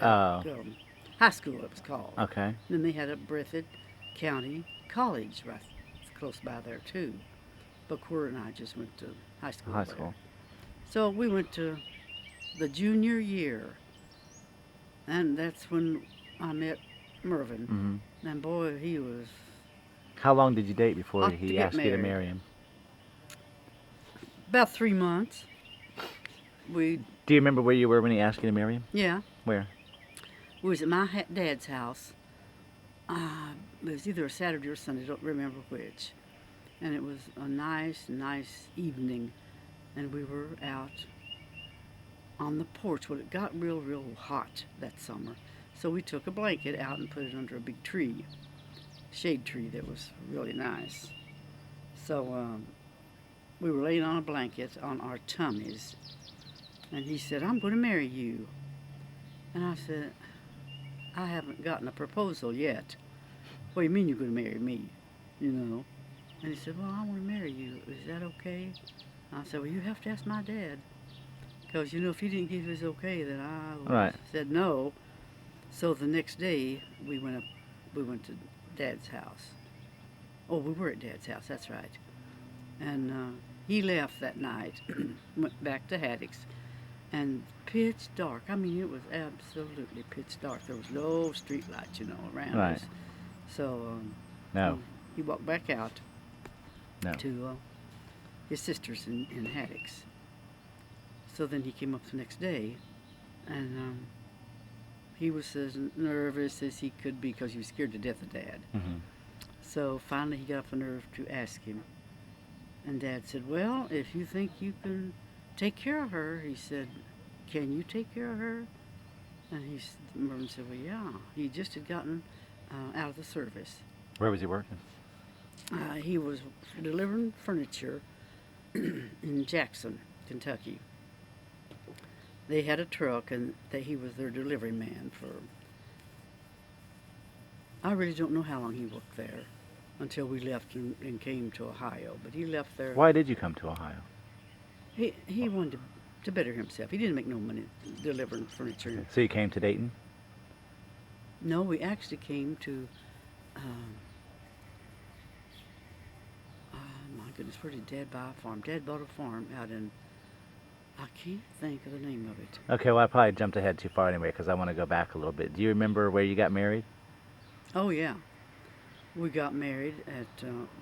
Oh, high school it was called. okay. Then they had a Breathitt County College right close by there too. But Quir and I just went to high school High there. school. So we went to the junior year, and that's when I met Mervyn. Hmm. And boy, he was How long did you date before hot to he get asked you to married. marry him? About 3 months. We, Do you remember where you were when he asked you to marry him? yeah, Where? we was at my dad's house. It was either a Saturday or Sunday, don't remember which. And it was a nice, nice evening. And we were out on the porch. Well, it got real, real hot that summer. So we took a blanket out and put it under a big tree, shade tree that was really nice. So we were laying on a blanket on our tummies. And he said, I'm going to marry you. And I said, I haven't gotten a proposal yet. What do you mean you're going to marry me? You know? And he said, well, I want to marry you. Is that okay? I said, well, you have to ask my dad. Because, if he didn't give his okay, then I Right. said no. So the next day, we went to Dad's house. Oh, we were at Dad's house, that's right. And he left that night, went back to Haddix, and pitch dark. I mean, it was absolutely pitch dark. There was no street lights, around Right. us. So No. he walked back out No. to his sister's in Haddix. So then he came up the next day, and he was as nervous as he could be because he was scared to death of Dad. Hmm. So finally he got up the nerve to ask him. And Dad said, well, if you think you can take care of her, he said, can you take care of her? And Mervyn said, well, yeah. He just had gotten out of the service. Where was he working? He was delivering furniture in Jackson, Kentucky. They had a truck, and he was their delivery man for. I really don't know how long he worked there until we left and came to Ohio. But he left there. Why did you come to Ohio? He wanted to better himself. He didn't make no money delivering furniture. So you came to Dayton? No, we actually came to. Um, my goodness, where did Dad buy a farm? Dad bought a farm out in. I can't think of the name of it. Okay, well, I probably jumped ahead too far anyway because I want to go back a little bit. Do you remember where you got married? Oh yeah, we got married at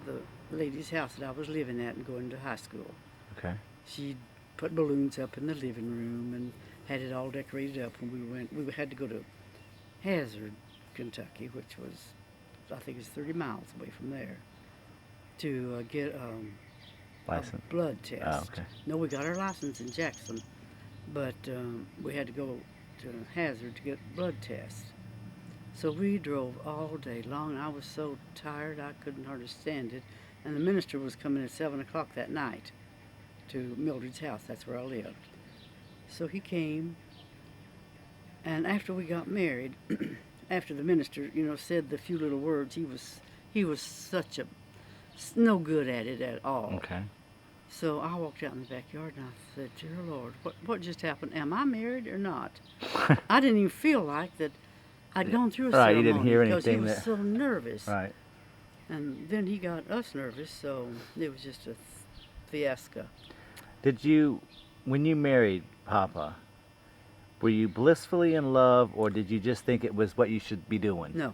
the lady's house that I was living at and going to high school. Okay. She put balloons up in the living room and had it all decorated up. When we went, we had to go to Hazard, Kentucky, which was, I think, it's 30 miles away from there, to get License. a blood test. Oh, okay. No, we got our license in Jackson, but we had to go to Hazard to get blood tests. So we drove all day long. I was so tired I couldn't hardly stand it. And the minister was coming at 7 o'clock that night to Mildred's house. That's where I lived. So he came, and after we got married, after the minister, said the few little words, he was such a no good at it at all. Okay. So I walked out in the backyard and I said, "Dear Lord, what just happened? Am I married or not?" I didn't even feel like that I'd gone through a Right, you ceremony didn't hear because he anything was that- so nervous. Right. And then he got us nervous, so it was just a fiasco. Did you, when you married Papa, were you blissfully in love or did you just think it was what you should be doing? No,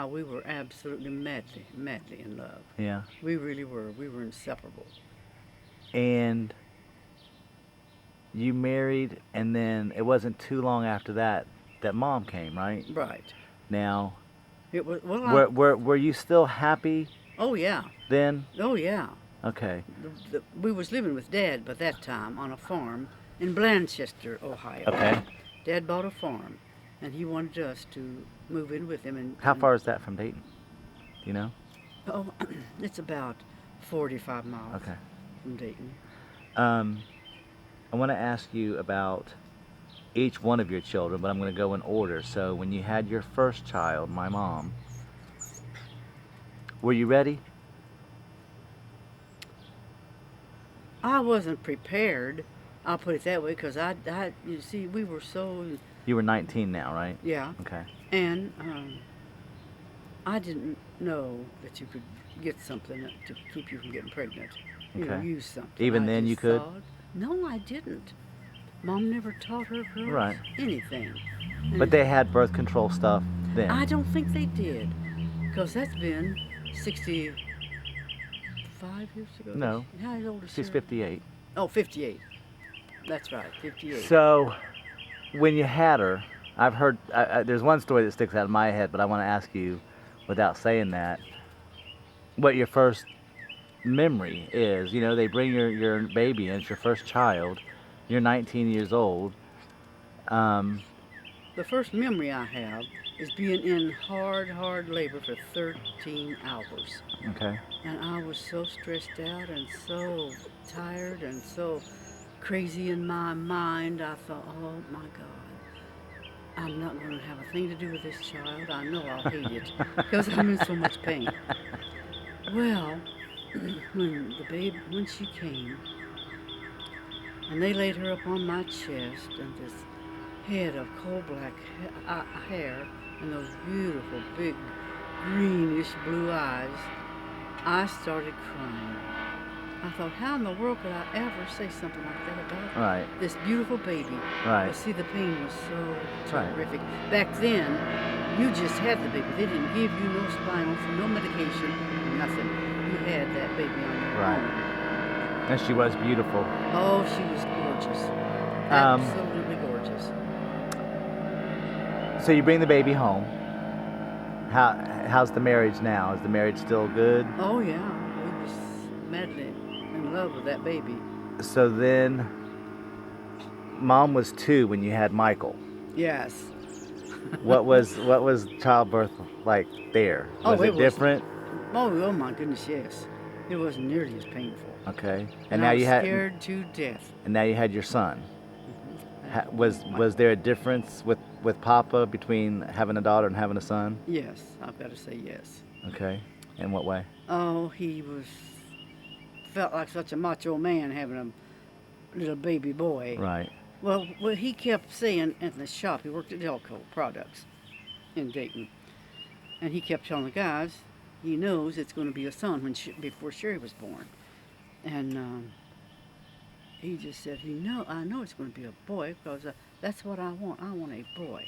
we were absolutely madly, madly in love. Yeah. We really were. We were inseparable. And you married, and then it wasn't too long after that that Mom came, right? Right. Now, It was well. were you still happy Oh yeah. then? Oh yeah. Okay. We was living with Dad by that time on a farm in Blanchester, Ohio. Okay. Dad bought a farm, and he wanted us to move in with him. And How far is that from Dayton? Do you know? Oh, it's about 45 miles Okay. from Dayton. I want to ask you about each one of your children, but I'm going to go in order. So when you had your first child, my mom, were you ready? I wasn't prepared. I'll put it that way, because you see, we were so You were 19 now, right? Yeah. Okay. And I didn't know that you could get something to keep you from getting pregnant. You know, Okay. use something. Even I then you just could? thought, no, I didn't. Mom never taught her girls Right. anything. But they had birth control stuff then. I don't think they did, because that's been 65 years ago. No. How old is She's Sarah? 58. Oh, 58. That's right, 58. So, when you had her, I've heard, there's one story that sticks out of my head, but I want to ask you, without saying that, what your first memory is. You know, they bring your baby in, it's your first child, you're 19 years old. Um, The first memory I have is being in hard labor for 13 hours. okay. And I was so stressed out and so tired and so crazy in my mind. I thought, oh my God, I'm not going to have a thing to do with this child. I know I'll hate it because I'm in so much pain. Well, when she came, and they laid her up on my chest, and this head of coal black hair, and those beautiful big greenish blue eyes, I started crying. I thought, how in the world could I ever say something like that about Right. this beautiful baby? Right. But see, the pain was so Right. terrific. Back then, you just had the baby. They didn't give you no spinal, no medication, nothing. You had that baby on your Right. own. And she was beautiful. Oh, she was gorgeous. Um, Absolutely gorgeous. So you bring the baby home. How's the marriage now? Is the marriage still good? Oh, yeah. We was madly in love with that baby. So then, Mom was 2 when you had Michael. Yes. What was childbirth like there? Was it different? Oh my goodness, yes. It wasn't nearly as painful. Okay. And now I was you had scared to death. and now you had your son. Mhm. Was there a difference with Papa between having a daughter and having a son? Yes, I've got to say yes. Okay. In what way? Oh, felt like such a macho man having a little baby boy. Right. Well, what he kept saying at the shop, he worked at Delco Products in Dayton, and he kept telling the guys he knows it's going to be a son before Sherry was born, and he just said I know it's going to be a boy because that's what I want. I want a boy.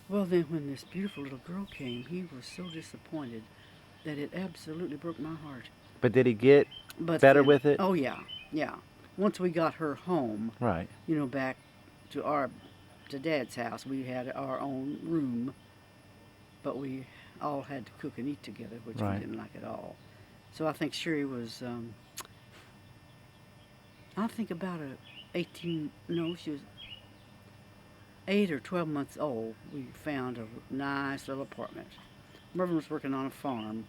Well, then when this beautiful little girl came, he was so disappointed that it absolutely broke my heart. But did he get But better then- with it? Oh yeah, yeah. Once we got her home, Right. you know, back to Dad's house, we had our own room, but we all had to cook and eat together, which Right. we didn't like at all. So I think Sherry was, I think about she was 8 or 12 months old. We found a nice little apartment. Mervyn was working on a farm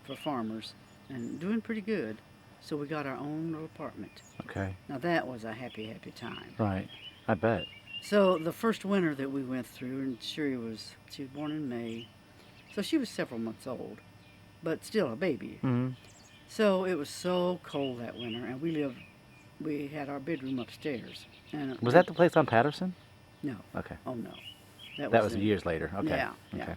for farmers and doing pretty good. So we got our own little apartment. Okay. Now that was a happy, happy time. Right. I bet. So the first winter that we went through, and she was born in May, so she was several months old, but still a baby. Mm-hmm. So it was so cold that winter, and we had our bedroom upstairs. And Was that the place on Patterson? No. Okay. Oh no. That was in- years later. Okay. Yeah, yeah. Okay.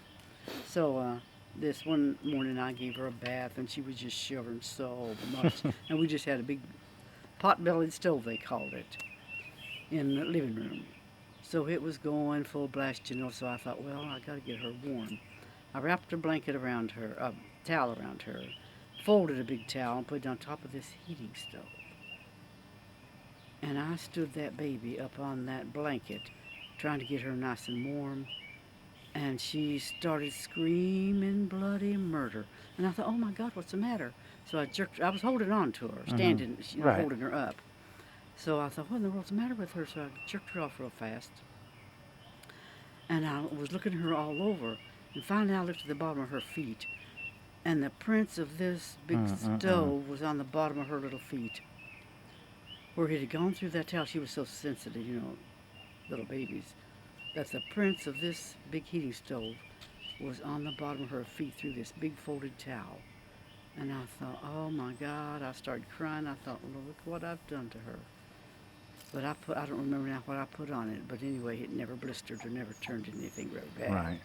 So this one morning I gave her a bath, and she was just shivering so much, and we just had a big pot-bellied stove, they called it, in the living room. So it was going full blast, you know, so I thought, well, I got to get her warm. I wrapped a blanket around her, a towel around her, folded a big towel and put it on top of this heating stove. And I stood that baby up on that blanket, trying to get her nice and warm, and she started screaming bloody murder. And I thought, oh my God, what's the matter? So I was holding on to her, standing, Right. holding her up. So I thought, what in the world's the matter with her? So I jerked her off real fast. And I was looking at her all over. And finally I lifted the bottom of her feet. And the prints of this big stove was on the bottom of her little feet. Where it had gone through that towel. She was so sensitive, you know, little babies. That the prints of this big heating stove was on the bottom of her feet through this big folded towel. And I thought, oh my God, I started crying. I thought, look what I've done to her. But I don't remember now what I put on it. But anyway, it never blistered or never turned into anything really bad. Right.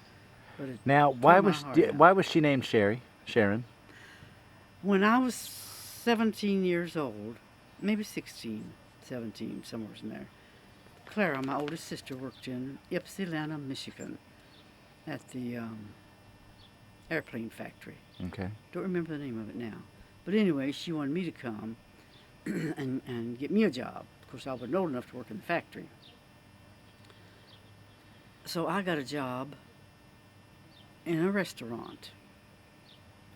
But it Now, tore my heart out. why was she named Sharon? When I was 17 years old, maybe 16, 17, somewhere in there, Clara, my oldest sister, worked in Ypsilanti, Michigan, at the airplane factory. Okay. Don't remember the name of it now. But anyway, she wanted me to come and get me a job. Of course, I wasn't old enough to work in the factory. So I got a job in a restaurant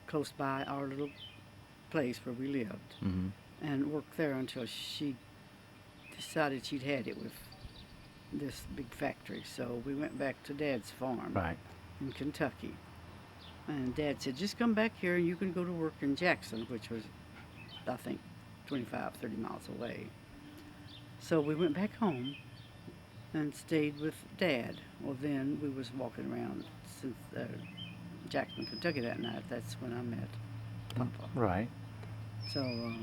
close by our little place where we lived, Mm-hmm. and worked there until she decided she'd had it with this big factory. So we went back to Dad's farm Right. in Kentucky. And Dad said, just come back here and you can go to work in Jackson, which was, I think, 25, 30 miles away. So we went back home and stayed with Dad. Well, then we was walking around since Jackson, Kentucky that night. That's when I met Papa. Right. So,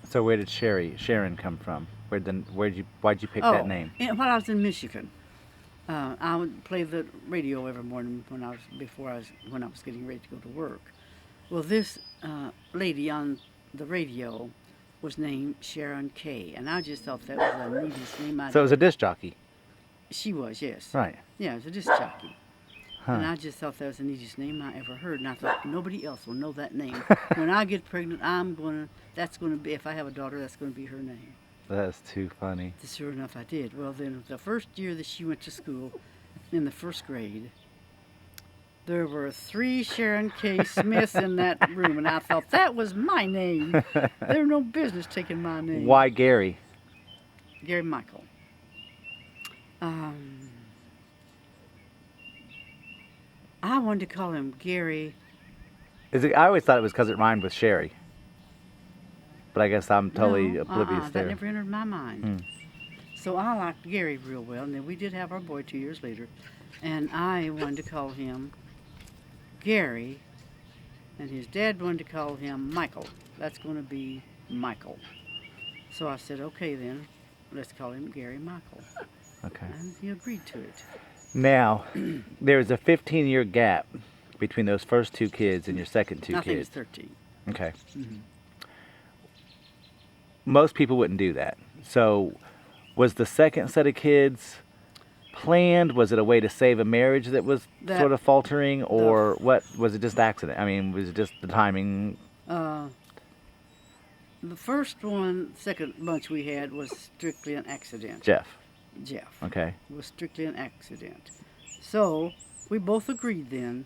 So where did Sharon come from? Why'd you pick oh, that name? and while I was in Michigan, I would play the radio every morning when I was getting ready to go to work. Well, this lady on the radio was named Sharon Kay, and I just thought that was the neatest name. So it was a disc jockey. She was, yes. Right. Yeah, it was a disc jockey. Huh. And I just thought that was the neatest name I ever heard, and I thought nobody else will know that name. When I get pregnant, that's gonna be, if I have a daughter, that's gonna be her name. That's too funny. Sure enough, I did. Well, then the first year that she went to school, in the first grade, there were 3 Sharon K. Smiths in that room, and I thought that was my name. They were no business taking my name. Why Gary? Gary Michael. I wanted to call him Gary. I always thought it was because it rhymed with Sherry. But I guess I'm totally No, oblivious that there. never entered my mind. So I liked Gary real well, and then we did have our boy 2 years later, and I wanted to call him Gary, and his dad wanted to call him Michael. That's going to be Michael. So I said, okay then, let's call him Gary Michael. Okay. And he agreed to it. Now, there was a 15-year gap between those first 2 kids and your second 2 I think kids. it's 13. Okay. Mhm. Most people wouldn't do that. So, was the second set of kids planned? Was it a way to save a marriage that was sort of faltering, or what? Was it just accident? I mean, was it just the timing? The first second bunch we had was strictly an accident. Jeff. It Okay. was strictly an accident. So we both agreed then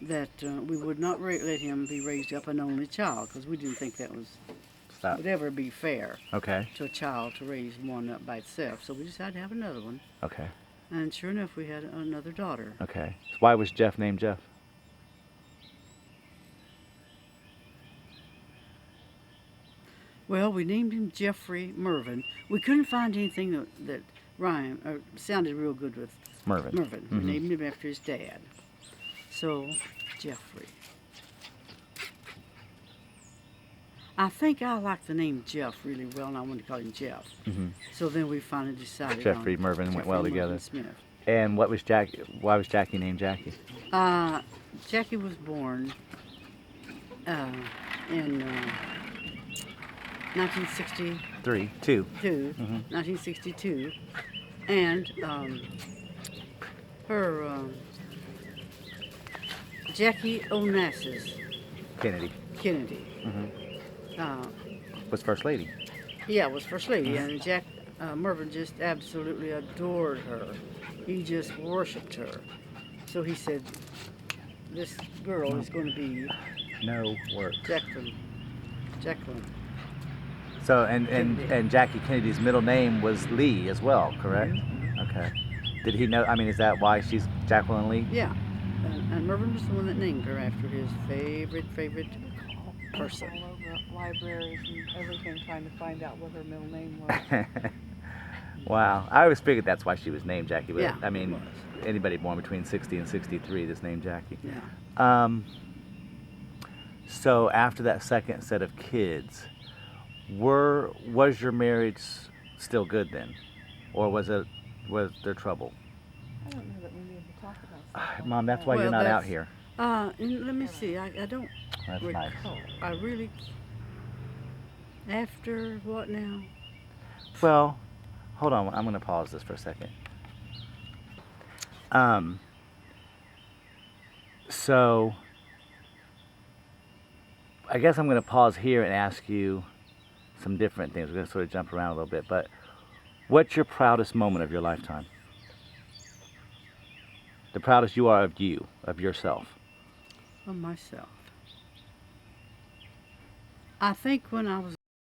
that we would not let him be raised up an only child, because we didn't think that would ever be fair Okay. to a child to raise one up by itself. So we decided to have another one, Okay. and sure enough, we had another daughter. Okay. So why was Jeff named Jeff? Well, we named him Jeffrey Mervyn. We couldn't find anything that rhymed or sounded real good with Mervyn. Mervyn. Mhm. We named him after his dad. So, Jeffrey. I think I liked the name Jeff really well, and I wanted to call him Jeff. Mhm. So then we finally decided Jeffrey on Mervyn went well Jeffrey together. Mervyn Smith. And what was Jackie? Why was Jackie named Jackie? Jackie was born in 1962, 2. 1962, and her Jackie Onassis Kennedy Kennedy. was first lady. Yeah, was first lady, and Jack Mervyn just absolutely adored her. He just worshipped her. So he said, "This girl is going to be No work. Jacqueline." So Kennedy. and Jackie Kennedy's middle name was Lee as well, correct? Okay. Did he know? I mean, is that why she's Jacqueline Lee? Yeah, and Mervyn was the one that named her after his favorite person. All over libraries and everything trying to find out what her middle name was. Wow. I always figured that's why she was named Jackie. But Yeah, I mean, it was. anybody born between 60 and 63 that's named Jackie. Yeah. So after that second set of kids, was your marriage still good then, or was there trouble? I don't know that we need to talk about stuff like Mom, that's that. why you're Well, not out that's- here. And let me see. I don't That's recall. nice. I really. After what now? Well, hold on. I'm gonna pause this for a second. So I guess I'm gonna pause here and ask you some different things. We're gonna sort of jump around a little bit, but what's your proudest moment of your lifetime? The proudest you are of you, of yourself. Of myself. I think when I was